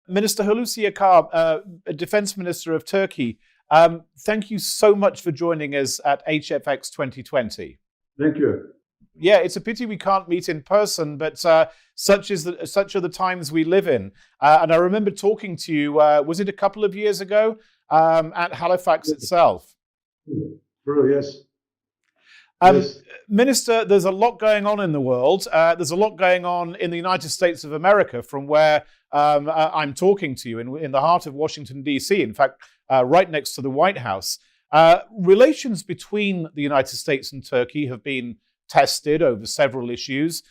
Minister Hulusi Akar, Defense Minister of Turkey, thank you so much for joining us at HFX 2020. Thank you. Yeah, it's a pity we can't meet in person, but such are the times we live in. And I remember talking to you, was it a couple of years ago, at Halifax itself? True, yes. Yes. Minister, there's a lot going on in the world. There's a lot going on in the United States of America from where I'm talking to you in the heart of Washington, D.C., in fact, right next to the White House. Relations between the United States and Turkey have been tested over several issues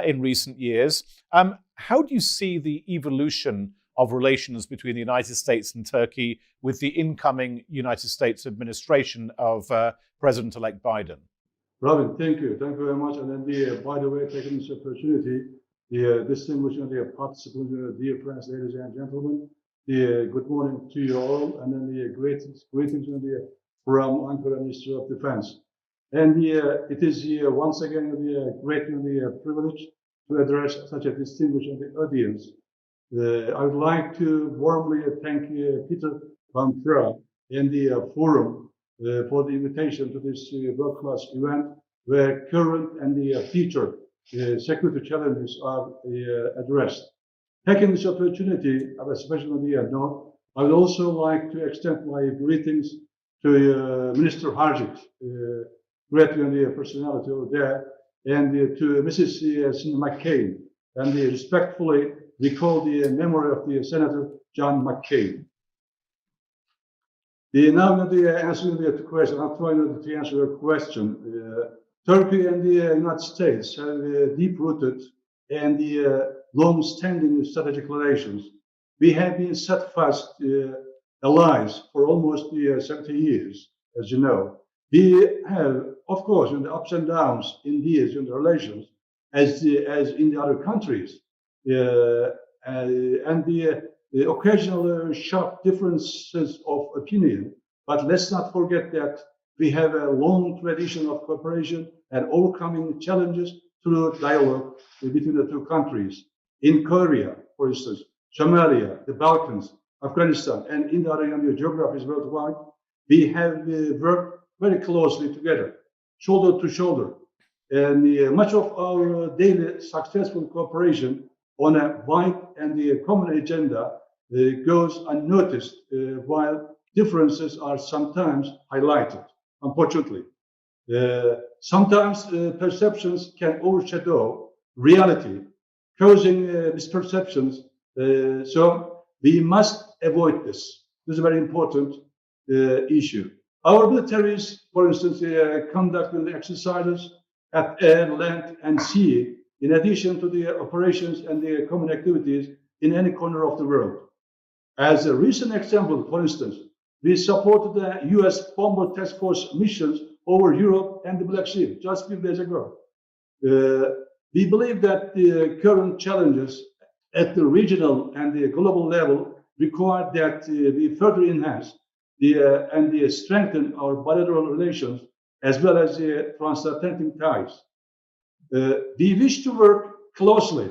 in recent years. How do you see the evolution of relations between the United States and Turkey with the incoming United States administration of President-elect Biden? Robin, thank you. Thank you very much. And then, by the way, taking this opportunity, the distinguished participants, dear friends, ladies and gentlemen, good morning to you all, and then the greetings from Ankara Ministry of Defense. And it is once again a great privilege to address such a distinguished audience. I would like to warmly thank Peter Van Fra and the Forum for the invitation to this world-class event, where current and the future security challenges are addressed. Taking this opportunity, especially on the note, I would also like to extend my greetings to Minister Harjik, great personality over there, and to Mrs. Cindy McCain, and respectfully recall the memory of the Senator John McCain. Now answering the question, I'm trying to answer your question. Turkey and the United States have deep-rooted and long-standing strategic relations. We have been steadfast allies for almost 70 years, as you know. We have, of course, the ups and downs in these relations, as in the other countries, and the occasional sharp differences of opinion. But let's not forget that we have a long tradition of cooperation and overcoming challenges through dialogue between the two countries. In Korea, for instance, Somalia, the Balkans, Afghanistan, and in the other geographies worldwide, we have worked very closely together, shoulder to shoulder. And much of our daily successful cooperation on a wide and common agenda goes unnoticed, while differences are sometimes highlighted, unfortunately. Sometimes perceptions can overshadow reality, causing misperceptions. So we must avoid this. This is a very important issue. Our militaries, for instance, conduct exercises at air, land, and sea, in addition to the operations and the common activities in any corner of the world. As a recent example, for instance, we supported the U.S. Bomber Task Force missions over Europe and the Black Sea just a few days ago. We believe that the current challenges at the regional and the global level require that we further enhance and strengthen our bilateral relations as well as the transatlantic ties. We wish to work closely.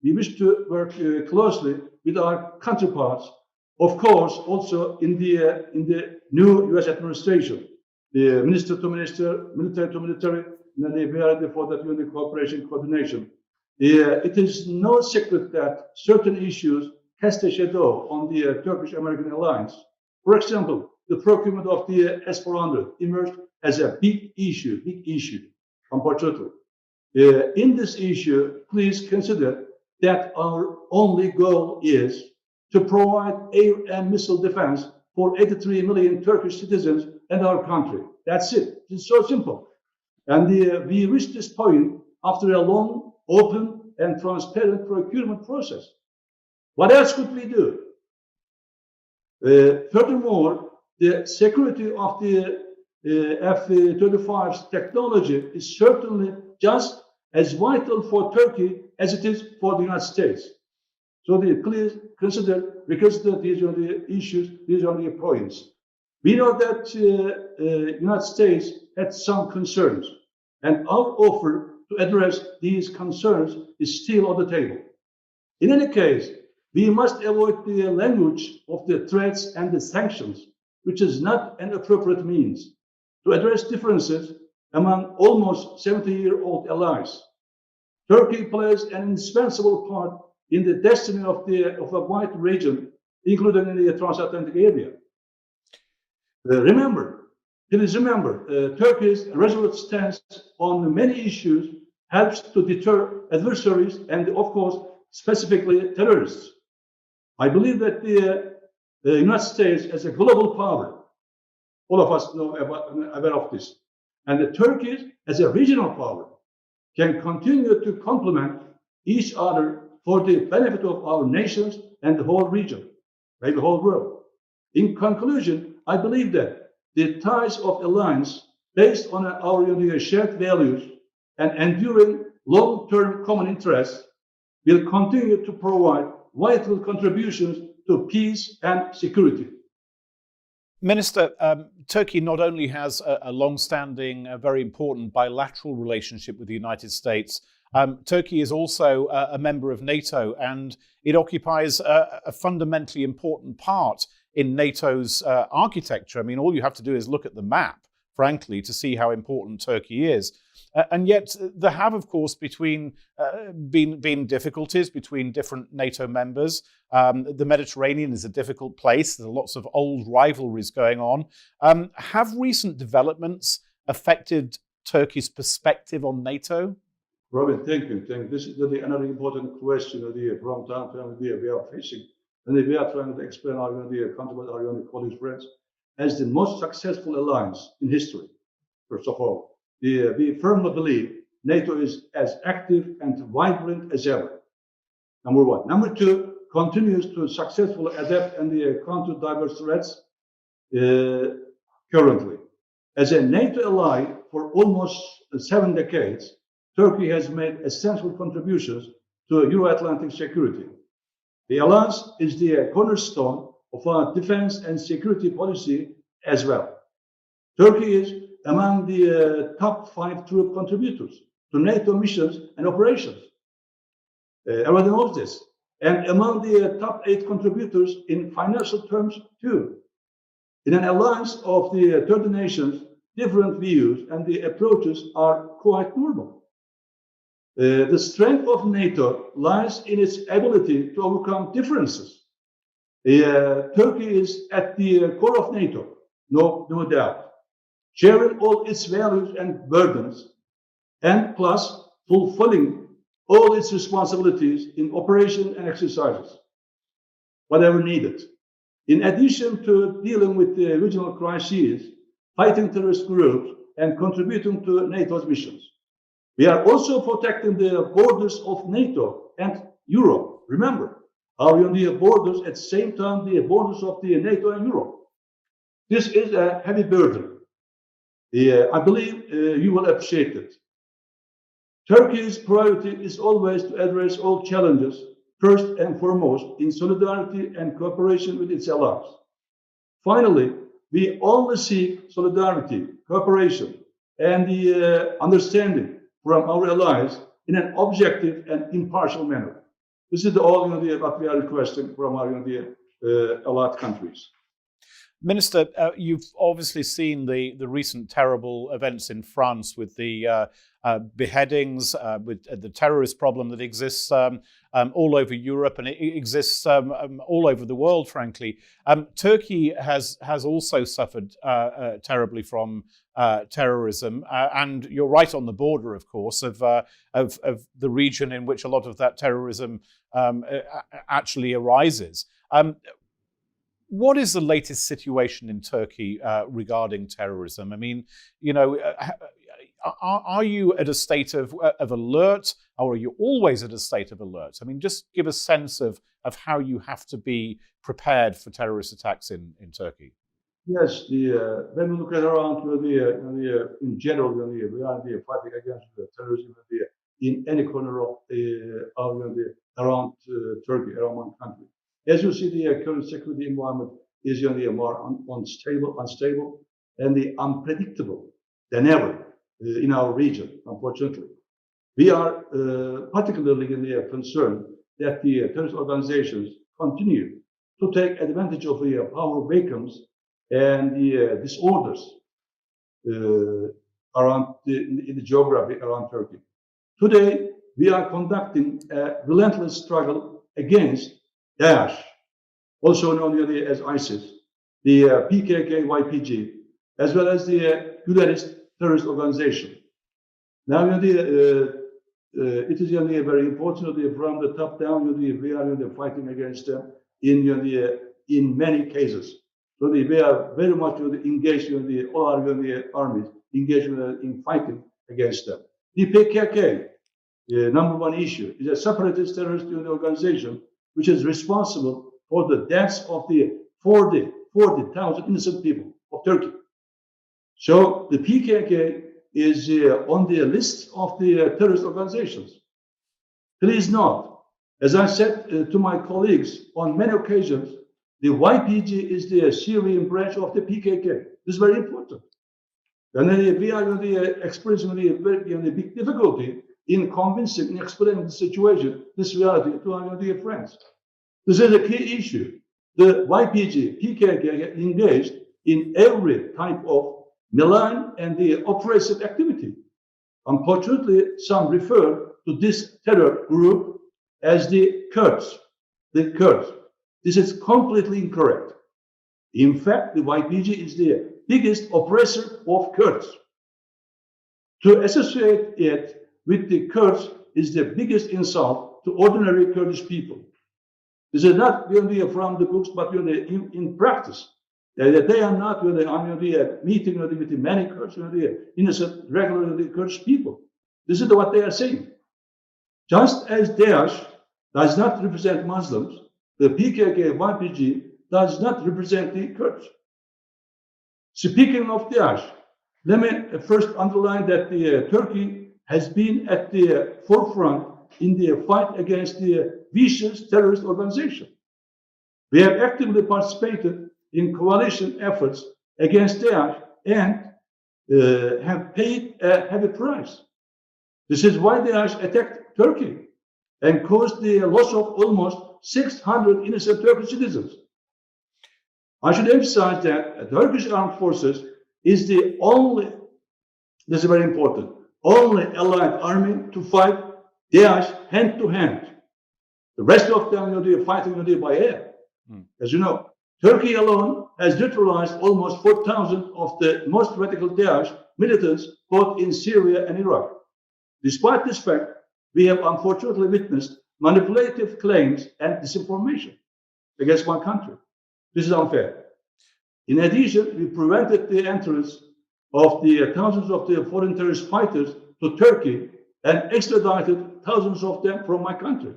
We wish to work closely with our counterparts, of course, also in the new U.S. administration, the minister to minister, military to military, and we are for that unit cooperation coordination. It is no secret that certain issues cast a shadow on the Turkish-American alliance. For example, the procurement of the S-400 emerged as a big issue, unfortunately. In this issue, please consider that our only goal is to provide air and missile defense for 83 million Turkish citizens and our country. That's it. It's so simple. And we reached this point after a long, open, and transparent procurement process. What else could we do? Furthermore, the security of the F-35's technology is certainly just as vital for Turkey as it is for the United States. So please consider, because these are the issues, these are the points. We know that the United States had some concerns, and our offer to address these concerns is still on the table. In any case, We must avoid the language of the threats and the sanctions, which is not an appropriate means to address differences among almost 70-year-old allies. Turkey plays an indispensable part in the destiny of a wide region, including in the transatlantic area. Please remember, Turkey's resolute stance on many issues helps to deter adversaries and, of course, specifically terrorists. I believe that the United States as a global power, all of us know aware of this, and the Turkey as a regional power can continue to complement each other for the benefit of our nations and the whole region, maybe the whole world. In conclusion, I believe that the ties of alliance based on our shared values and enduring long-term common interests will continue to provide vital contributions to peace and security. Minister, Turkey not only has a long-standing, very important bilateral relationship with the United States, Turkey is also a member of NATO, and it occupies a fundamentally important part in NATO's architecture. I mean, all you have to do is look at the map, frankly, to see how important Turkey is. And yet there have, of course, been difficulties between different NATO members. The Mediterranean is a difficult place. There are lots of old rivalries going on. Have recent developments affected Turkey's perspective on NATO? Robin, thank you. This is another important question from time to time we are facing. And we are trying to explain our counterpart, our colleagues, friends, as the most successful alliance in history. First of all, we firmly believe NATO is as active and vibrant as ever. Number one. Number two, continues to successfully adapt and counter diverse threats currently. As a NATO ally for almost 7 decades, Turkey has made essential contributions to Euro-Atlantic security. The alliance is the cornerstone of our defense and security policy as well. Turkey is among the top 5 troop contributors to NATO missions and operations. Everybody knows this. And among the top 8 contributors in financial terms too. In an alliance of the 30 nations, different views and the approaches are quite normal. The strength of NATO lies in its ability to overcome differences. Turkey is at the core of NATO, no doubt, sharing all its values and burdens, and plus fulfilling all its responsibilities in operation and exercises, whatever needed. In addition to dealing with the regional crises, fighting terrorist groups, and contributing to NATO's missions. We are also protecting the borders of NATO and Europe. Remember, our borders at the same time the borders of the NATO and Europe. This is a heavy burden. I believe you will appreciate it. Turkey's priority is always to address all challenges, first and foremost, in solidarity and cooperation with its allies. Finally, we only seek solidarity, cooperation, and the understanding from our allies in an objective and impartial manner. This is all what we are requesting from our allied countries. Minister, you've obviously seen the recent terrible events in France with the beheadings, with the terrorist problem that exists all over Europe, and it exists all over the world, frankly. Turkey has also suffered terribly from terrorism, and you're right on the border, of course, of the region in which a lot of that terrorism actually arises. What is the latest situation in Turkey regarding terrorism? I mean, are you at a state of alert, or are you always at a state of alert? I mean, just give a sense of how you have to be prepared for terrorist attacks in Turkey. Yes, when we look at around in general, we are fighting against terrorism in any corner of around Turkey, around one country. As you see, the current security environment is more unstable, and unpredictable than ever in our region, unfortunately. We are particularly concerned that the terrorist organizations continue to take advantage of the power vacuums and the disorders around in the geography around Turkey. Today, we are conducting a relentless struggle against Daesh, also known as ISIS, the PKK-YPG, as well as the Gülenist terrorist organization. Now, it is very important from the top down. We are fighting against them in many cases. So we are very much engaged in all our armies engaged in fighting against them. The PKK, number one issue, is a separatist terrorist organization which is responsible for the deaths of the 40,000 innocent people of Turkey. So the PKK is on the list of the terrorist organizations. Please note, as I said to my colleagues on many occasions, the YPG is the Syrian branch of the PKK. This is very important. And we are experiencing a big difficulty in convincing and explaining the situation, this reality to our dear friends. This is a key issue. The YPG, PKK engaged in every type of malign and the oppressive activity. Unfortunately, some refer to this terror group as the Kurds. The Kurds. This is completely incorrect. In fact, the YPG is the biggest oppressor of Kurds. To associate it with the Kurds is the biggest insult to ordinary Kurdish people. This is not from the books, but in practice. They are not meeting with many Kurds, innocent, regular Kurdish people. This is what they are saying. Just as Daesh does not represent Muslims, the PKK, YPG does not represent the Kurds. Speaking of Daesh, let me first underline that Turkey has been at the forefront in the fight against the vicious terrorist organization. We have actively participated in coalition efforts against Daesh and have paid a heavy price. This is why Daesh attacked Turkey and caused the loss of almost 600 innocent Turkish citizens. I should emphasize that the Turkish armed forces is the only, this is very important, only allied army to fight Daesh hand to hand. The rest of them are fighting by air. As you know, Turkey alone has neutralized almost 4,000 of the most radical Daesh militants both in Syria and Iraq. Despite this fact, we have unfortunately witnessed manipulative claims and disinformation against one country. This is unfair. In addition, we prevented the entrance of the thousands of the foreign terrorist fighters to Turkey and extradited thousands of them from my country.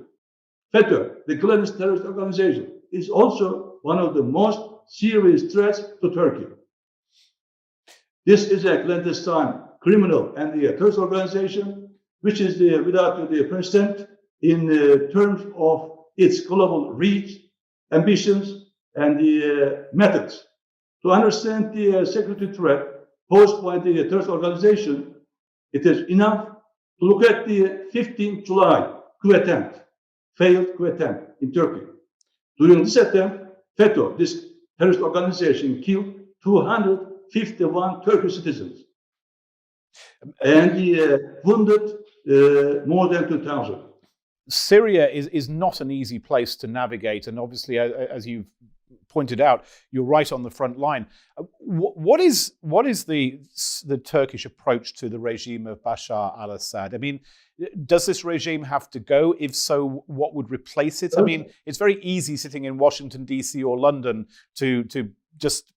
FETÖ, the Gülenist terrorist organization, is also one of the most serious threats to Turkey. This is a clandestine, criminal, and the terrorist organization, which is without the precedent in terms of its global reach, ambitions, and the methods. To understand the security threat posed by the terrorist organization, it is enough to look at the 15th July coup attempt, failed coup attempt in Turkey. During this attempt, FETÖ, this terrorist organization, killed 251 Turkish citizens and wounded more than 2,000. Syria is not an easy place to navigate, and obviously, as you've pointed out, you're right on the front line. What is the Turkish approach to the regime of Bashar al-Assad? I mean, does this regime have to go? If so, what would replace it? I mean, it's very easy sitting in Washington, D.C. or London to just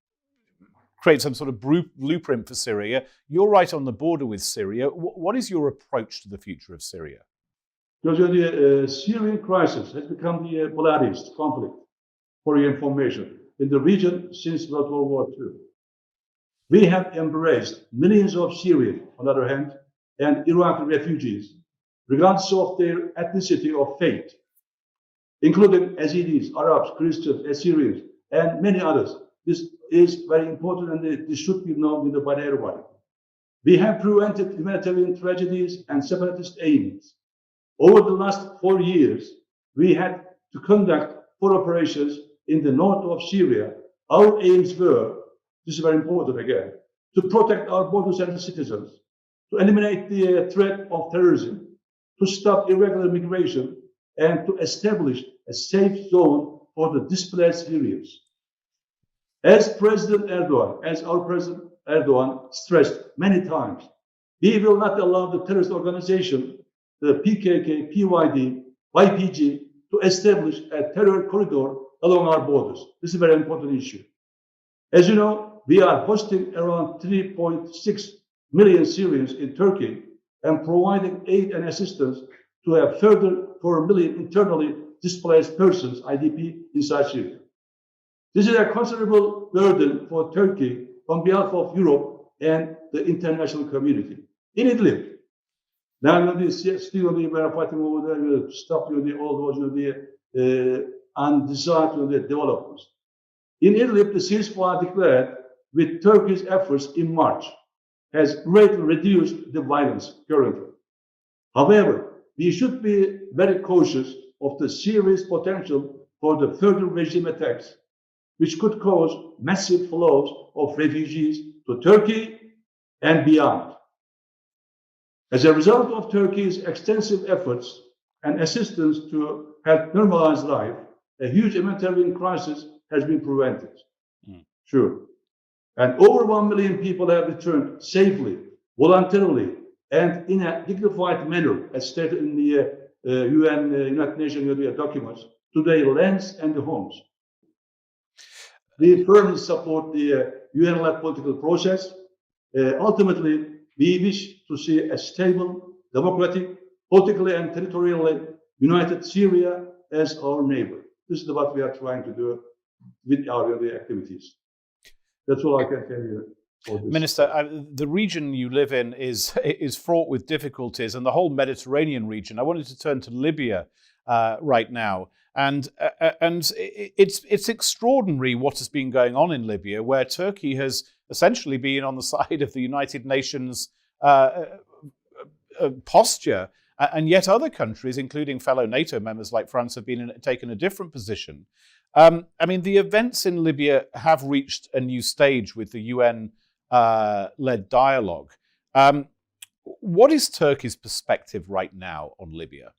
create some sort of blueprint for Syria. You're right on the border with Syria. What is your approach to the future of Syria? Because the Syrian crisis has become the bloodiest conflict, for your information, in the region since World War II. We have embraced millions of Syrians, on the other hand, and Iraqi refugees, regardless of their ethnicity or faith, including Yazidis, Arabs, Christians, Assyrians, and many others. This is very important, and this should be known by everybody. We have prevented humanitarian tragedies and separatist aims. Over the last 4 years, we had to conduct for operations in the north of Syria, our aims were, this is very important again, to protect our borders and citizens, to eliminate the threat of terrorism, to stop irregular migration, and to establish a safe zone for the displaced Syrians. As our President Erdogan stressed many times, we will not allow the terrorist organization, the PKK, PYD, YPG, to establish a terror corridor along our borders. This is a very important issue. As you know, we are hosting around 3.6 million Syrians in Turkey and providing aid and assistance to a further 4 million internally displaced persons, IDP, inside Syria. This is a considerable burden for Turkey on behalf of Europe and the international community. In Idlib, now still we were fighting over there to stop all those undesired developments. In Idlib, the ceasefire declared with Turkey's efforts in March has greatly reduced the violence currently. However, we should be very cautious of the serious potential for the further regime attacks, which could cause massive flows of refugees to Turkey and beyond. As a result of Turkey's extensive efforts and assistance to help normalize life, a huge humanitarian crisis has been prevented. Sure. And over 1 million people have returned safely, voluntarily, and in a dignified manner, as stated in the United Nations documents, to their lands and their homes. We firmly support the UN-led political process. Ultimately, we wish to see a stable, democratic, politically and territorially united Syria as our neighbor. This is what we are trying to do with our activities. That's all I can tell you. Minister, the region you live in is fraught with difficulties, and the whole Mediterranean region. I wanted to turn to Libya right now, and it's extraordinary what has been going on in Libya, where Turkey has essentially been on the side of the United Nations posture, and yet other countries, including fellow NATO members like France, have taken a different position. I mean, the events in Libya have reached a new stage with the UN-led dialogue. What is Turkey's perspective right now on Libya?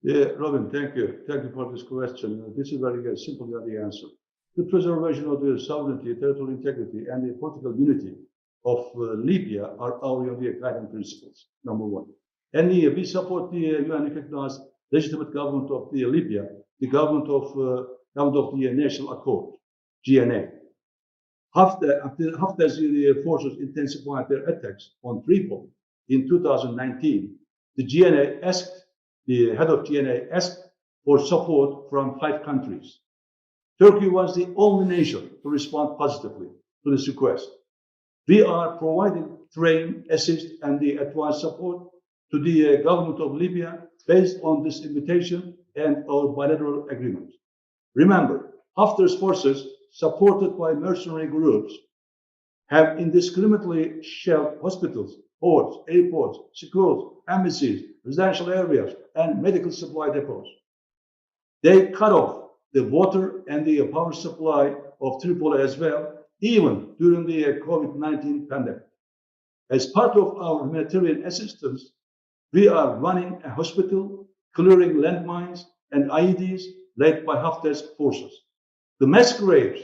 Yeah, Robin, thank you. Thank you for this question. This is very simple the answer. The preservation of the sovereignty, territorial integrity, and the political unity of Libya are our guiding principles, number one. And we support the UN-recognized legitimate government of Libya, the government of the National Accord, GNA. After Haftar's forces intensified their attacks on Tripoli in 2019, the head of GNA asked for support from 5 countries. Turkey was the only nation to respond positively to this request. We are providing train, assist, and the advice support to the government of Libya based on this invitation and our bilateral agreement. Remember, Haftar's forces, supported by mercenary groups, have indiscriminately shelled hospitals, ports, airports, schools, embassies, residential areas, and medical supply depots. They cut off the water and the power supply of Tripoli as well, even during the COVID-19 pandemic. As part of our humanitarian assistance, we are running a hospital, clearing landmines and IEDs led by Haftar's forces. The mass graves,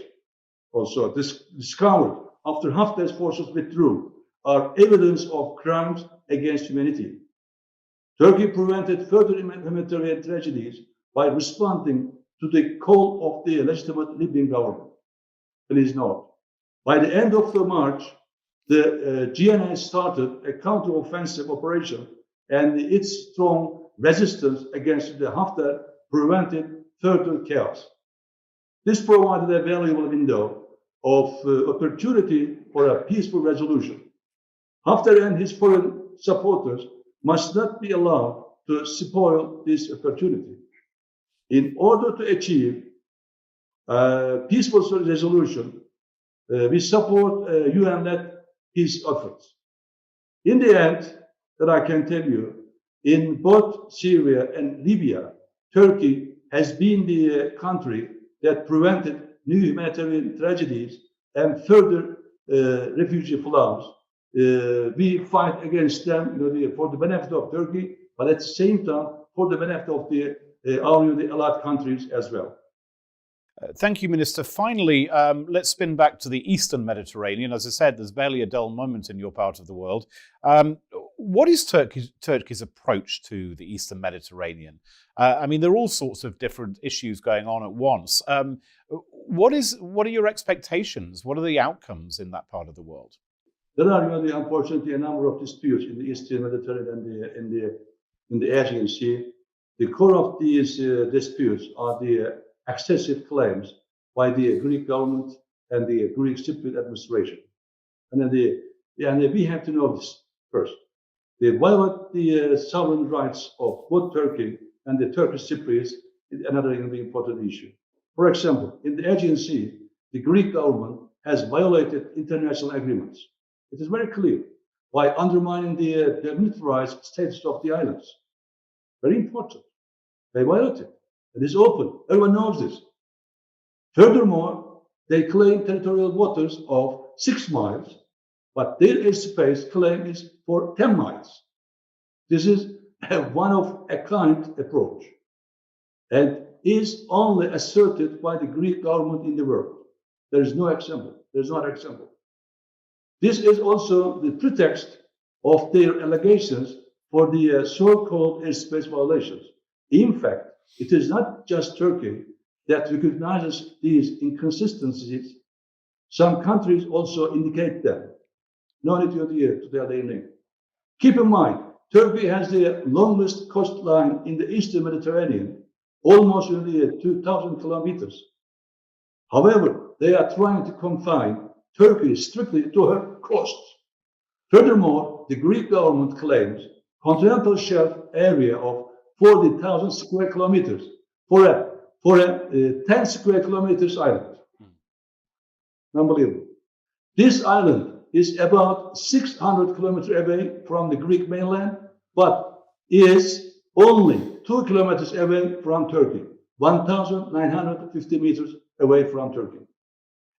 also discovered after Haftar's forces withdrew, are evidence of crimes against humanity. Turkey prevented further humanitarian tragedies by responding to the call of the legitimate Libyan government. Please note, by the end of March, the GNA started a counter-offensive operation, and its strong resistance against the Haftar prevented further chaos. This provided a valuable window of opportunity for a peaceful resolution. Haftar and his foreign supporters must not be allowed to spoil this opportunity. In order to achieve peaceful resolution, we support UN-led peace efforts. In the end, that I can tell you, in both Syria and Libya, Turkey has been the country that prevented new humanitarian tragedies and further refugee flows. We fight against them, for the benefit of Turkey, but at the same time for the benefit of the allied countries as well. Thank you, Minister. Finally, let's spin back to the Eastern Mediterranean. As I said, there's barely a dull moment in your part of the world. What is Turkey's approach to the Eastern Mediterranean? I mean, there are all sorts of different issues going on at once. What are your expectations? What are the outcomes in that part of the world? There are, unfortunately, a number of disputes in the Eastern Mediterranean and in the Aegean Sea. The core of these disputes are the excessive claims by the Greek government and the Greek Cypriot administration. And then we have to know this first. They violate the sovereign rights of both Turkey and the Turkish Cypriots is another important issue. For example, in the Aegean Sea, the Greek government has violated international agreements. It is very clear by undermining the demilitarized status of the islands. Very important. They violated. It is open. Everyone knows this. Furthermore, they claim territorial waters of 6 miles, but their airspace claim is for 10 miles. This is a one-of-a-kind approach and is only asserted by the Greek government in the world. There is no example. There's not an example. This is also the pretext of their allegations for the so-called airspace violations. In fact, it is not just Turkey that recognizes these inconsistencies. Some countries also indicate them. No need to tell their name. Keep in mind, Turkey has the longest coastline in the Eastern Mediterranean, almost 2,000 kilometers. However, they are trying to confine Turkey strictly to her coasts. Furthermore, the Greek government claims continental shelf area of 40,000 square kilometers for a 10 square kilometers island. Unbelievable. This island is about 600 kilometers away from the Greek mainland, but is only 2 kilometers away from Turkey, 1,950 meters away from Turkey.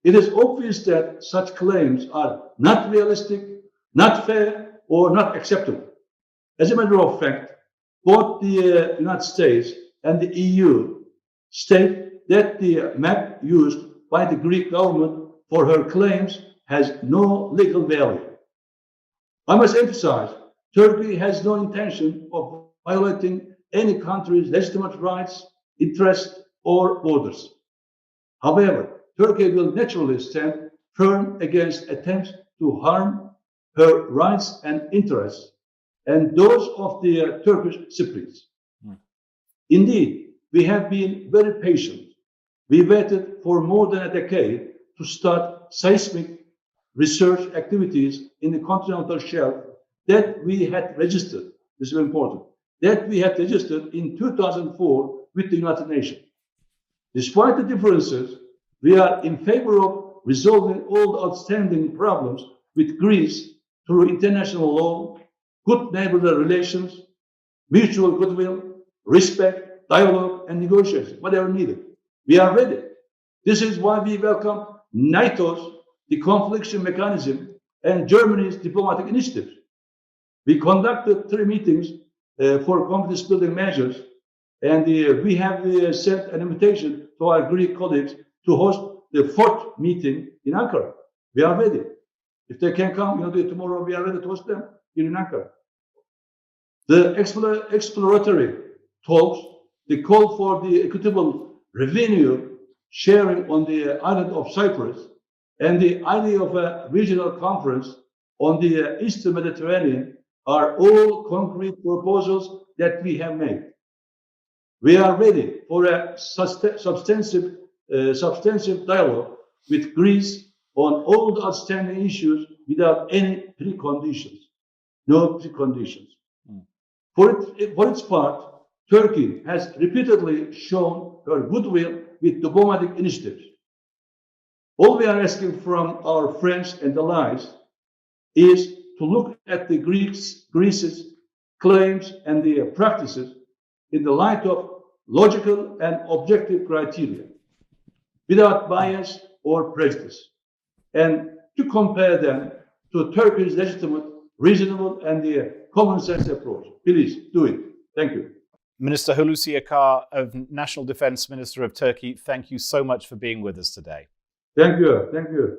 It is obvious that such claims are not realistic, not fair, or not acceptable. As a matter of fact, both the United States and the EU state that the map used by the Greek government for her claims has no legal value. I must emphasize, Turkey has no intention of violating any country's legitimate rights, interests, or borders. However, Turkey will naturally stand firm against attempts to harm her rights and interests, and those of the Turkish Cypriots. Indeed, we have been very patient. We waited for more than a decade to start seismic research activities in the continental shelf that we had registered. This is very important. That we had registered in 2004 with the United Nations. Despite the differences, we are in favor of resolving all the outstanding problems with Greece through international law, good neighborly relations, mutual goodwill, respect, dialogue, and negotiation, whatever needed. We are ready. This is why we welcome NATO's deconfliction mechanism and Germany's diplomatic initiatives. We conducted 3 meetings for confidence building measures, and we have sent an invitation to our Greek colleagues to host the 4th meeting in Ankara. We are ready. If they can come, tomorrow we are ready to host them here in Ankara. The exploratory talks, the call for the equitable revenue sharing on the island of Cyprus, and the idea of a regional conference on the Eastern Mediterranean are all concrete proposals that we have made. We are ready for a substantive dialogue with Greece on all the outstanding issues without any preconditions. No preconditions. For its part, Turkey has repeatedly shown her goodwill with diplomatic initiatives. All we are asking from our friends and allies is to look at the Greece's claims and their practices in the light of logical and objective criteria, without bias or prejudice, and to compare them to Turkey's legitimate, reasonable, and the common sense approach. Please do it. Thank you. Minister Hulusi Akar, of National Defense Minister of Turkey, thank you so much for being with us today. Thank you. Thank you.